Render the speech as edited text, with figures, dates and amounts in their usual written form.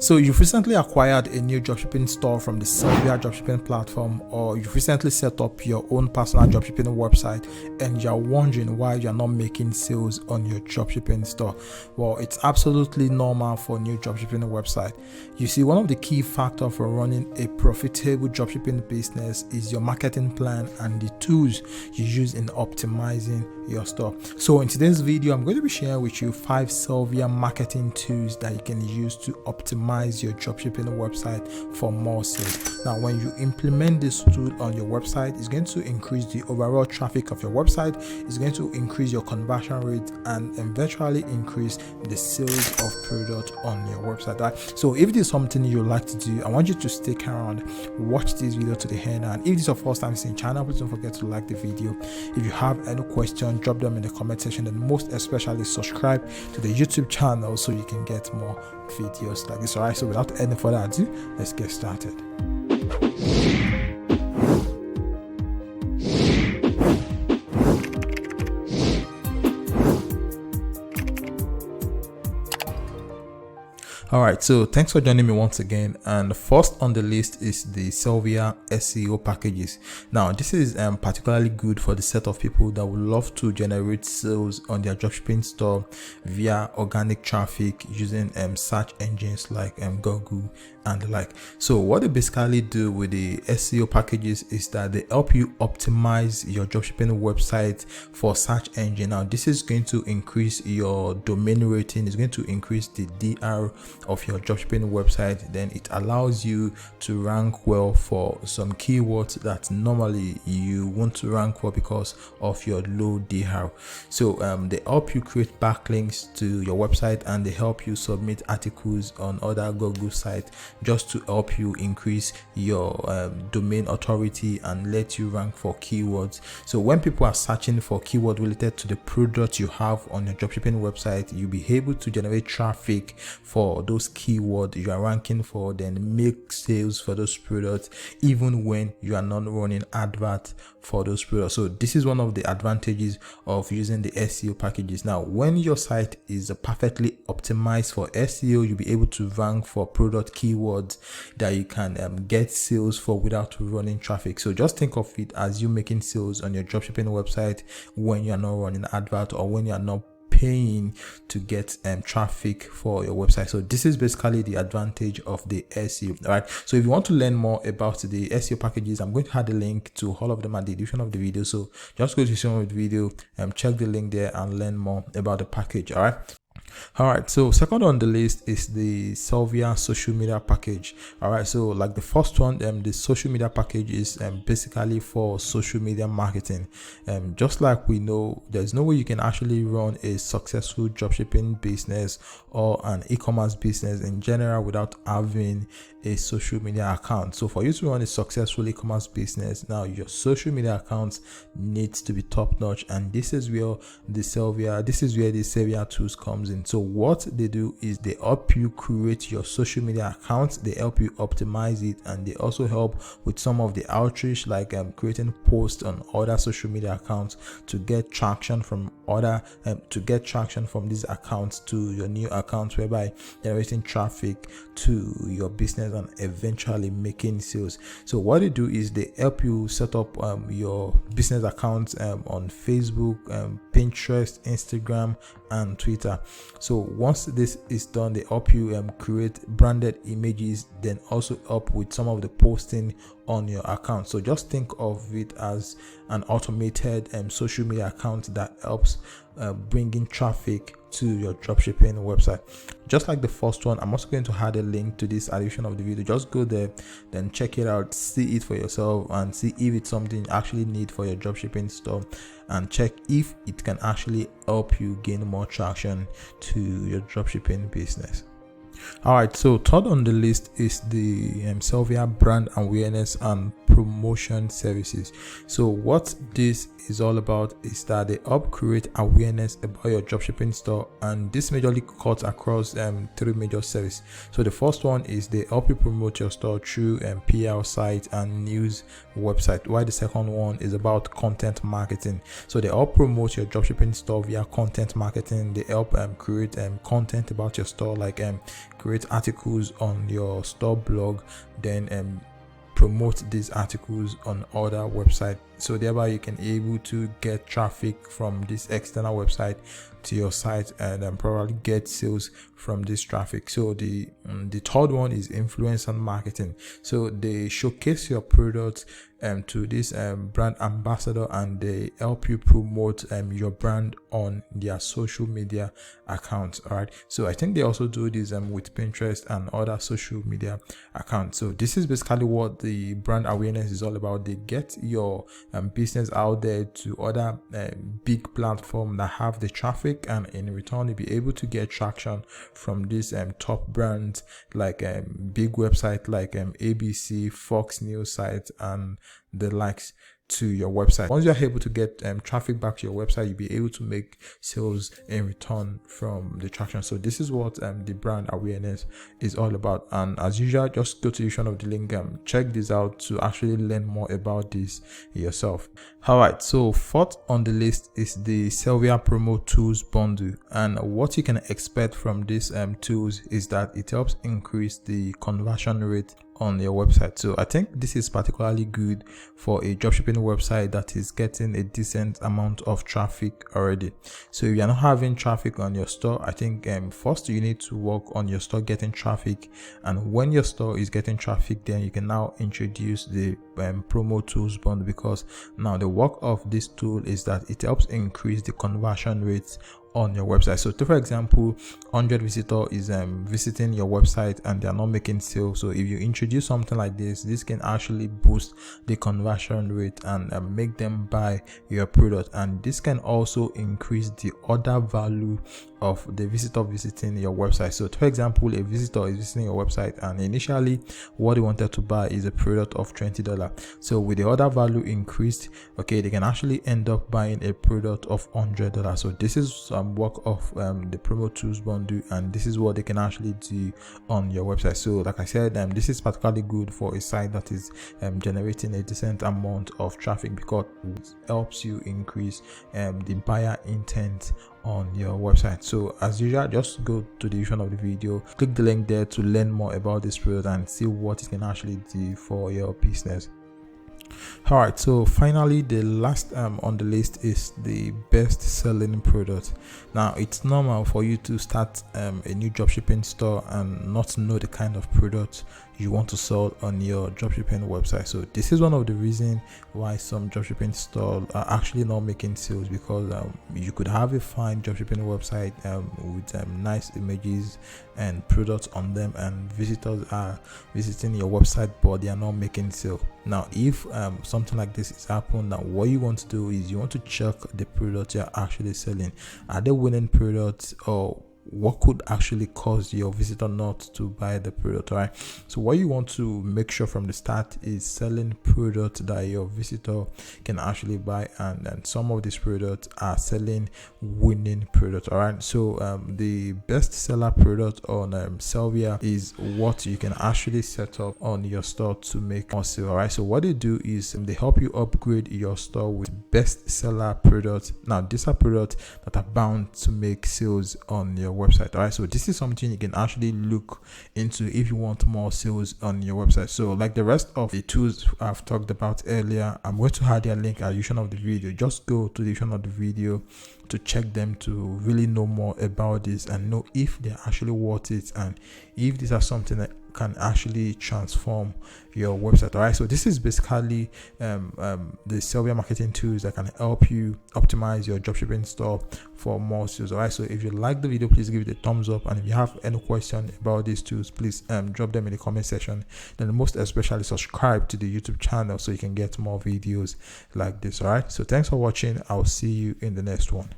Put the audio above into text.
So you've recently acquired a new dropshipping store from the Sellvia Dropshipping Platform, or you've recently set up your own personal dropshipping website and you're wondering why you're not making sales on your dropshipping store. Well, it's absolutely normal for a new dropshipping website. You see, one of the key factors for running a profitable dropshipping business is your marketing plan and the tools you use in optimizing your store. So in today's video, I'm going to be sharing with you 5 Sellvia marketing tools that you can use to optimize your dropshipping website for more sales. Now, when you implement this tool on your website, it's going to increase the overall traffic of your website, it's going to increase your conversion rate, and eventually increase the sales of product on your website. Right? So if this is something you like to do, I want you to stick around, watch this video to the end, and if this is your first time seeing the channel, please don't forget to like the video. If you have any question, drop them in the comment section, and most especially subscribe to the YouTube channel so you can get more videos like this. Alright, so without any further ado, let's get started. Alright, so thanks for joining me once again, and first on the list is the Sellvia SEO Packages. Now this is particularly good for the set of people that would love to generate sales on their dropshipping store via organic traffic using search engines like Google and the like. So what they basically do with the SEO packages is that they help you optimize your dropshipping website for search engine. Now this is going to increase your domain rating, it's going to increase the DR of your dropshipping website. Then it allows you to rank well for some keywords that normally you want to rank for because of your low DR. So they help you create backlinks to your website, and they help you submit articles on other Google sites just to help you increase your domain authority and let you rank for keywords. So when people are searching for keyword related to the product you have on your dropshipping website, you'll be able to generate traffic for those keywords you are ranking for, then make sales for those products even when you are not running advert for those products. So this is one of the advantages of using the SEO packages. Now when your site is perfectly optimized for SEO, you'll be able to rank for product keywords that you can get sales for without running traffic. So just think of it as you making sales on your dropshipping website when you're not running advert or when you're not paying to get traffic for your website. So this is basically the advantage of the SEO. All right, so if you want to learn more about the SEO packages, I'm going to add a link to all of them at the description of the video. So just go to the description of the video and check the link there and learn more about the package. All right, so second on the list is the Sellvia social media package. All right, so like the first one, the social media package is basically for social media marketing. Just like we know, there's no way you can actually run a successful dropshipping business or an e-commerce business in general without having a social media account. So for you to run a successful e-commerce business, now your social media accounts needs to be top notch, and this is where the Sellvia tools comes in. So what they do is they help you create your social media accounts, they help you optimize it, and they also help with some of the outreach, like creating posts on other social media accounts to get traction from these accounts to your new accounts, whereby generating traffic to your business and eventually making sales. So what they do is they help you set up your business accounts on Facebook, Pinterest, Instagram, and Twitter. So once this is done, they help you create branded images, then also help with some of the posting on your account. So just think of it as an automated social media account that helps bringing traffic to your dropshipping website. Just like the first one, I'm also going to add a link to this edition of the video. Just go there, then check it out, see it for yourself, and see if it's something you actually need for your dropshipping store, and check if it can actually help you gain more traction to your dropshipping business. All right, so third on the list is the Sellvia brand awareness and promotion services. So what this is all about is that they help create awareness about your dropshipping store, and this majorly cuts across 3 major services. So the first one is they help you promote your store through PR site and news website, while the second one is about content marketing. So they help promote your dropshipping store via content marketing. They help create content about your store, like create articles on your store blog, then promote these articles on other websites, so thereby you can able to get traffic from this external website to your site, and probably get sales from this traffic. So the third one is influencer marketing. So they showcase your product to this brand ambassador, and they help you promote your brand on their social media accounts. All right, so I think they also do this with Pinterest and other social media accounts. So this is basically what the brand awareness is all about. They get your business out there to other big platforms that have the traffic, and in return you'll be able to get traction from these top brands like big website like ABC, Fox News sites, and the likes to your website. Once you're able to get traffic back to your website, you'll be able to make sales in return from the traction. So this is what the brand awareness is all about. And as usual, just go to the description of the link, check this out to actually learn more about this yourself. All right, so fourth on the list is the Sellvia promo tools bundle, and what you can expect from these tools is that it helps increase the conversion rate on your website. So I think this is particularly good for a dropshipping website that is getting a decent amount of traffic already. So if you're not having traffic on your store, I think first you need to work on your store getting traffic, and when your store is getting traffic, then you can now introduce the promo tools bundle, because now the work of this tool is that it helps increase the conversion rates on your website. So for example, 100 visitor is visiting your website and they are not making sales. So if you introduce something like this can actually boost the conversion rate and make them buy your product, and this can also increase the order value of the visitor visiting your website. So for example, a visitor is visiting your website and initially what they wanted to buy is a product of $20. So with the order value increased, okay, they can actually end up buying a product of $100. So this is some work of the promo tools bundle, and this is what they can actually do on your website. So like I said, this is particularly good for a site that is generating a decent amount of traffic, because it helps you increase the buyer intent on your website. So as usual, just go to the description of the video, click the link there to learn more about this product and see what it can actually do for your business. All right, so finally the last on the list is the best selling product. Now it's normal for you to start a new dropshipping store and not know the kind of product you want to sell on your dropshipping website. So this is one of the reasons why some dropshipping stores are actually not making sales, because you could have a fine dropshipping website with nice images and products on them, and visitors are visiting your website but they are not making sales. Now if something like this is happening, now what you want to do is you want to check the product you're actually selling. Are they winning products, or what could actually cause your visitor not to buy the product? Right, so what you want to make sure from the start is selling product that your visitor can actually buy, and some of these products are selling winning product. All right, so the best seller product on Sellvia is what you can actually set up on your store to make more sales. All right, so what they do is they help you upgrade your store with best seller products. Now these are products that are bound to make sales on your website. All right, so this is something you can actually look into if you want more sales on your website. So like the rest of the tools I've talked about earlier, I'm going to add their link at the description of the video. Just go to the description of the video to check them to really know more about this and know if they're actually worth it, and if these are something that can actually transform your website. All right, so this is basically the Sellvia marketing tools that can help you optimize your dropshipping store for more sales. All right, so if you like the video, please give it a thumbs up, and if you have any question about these tools, please drop them in the comment section. Then most especially subscribe to the YouTube channel so you can get more videos like this. All right, so thanks for watching. I'll see you in the next one.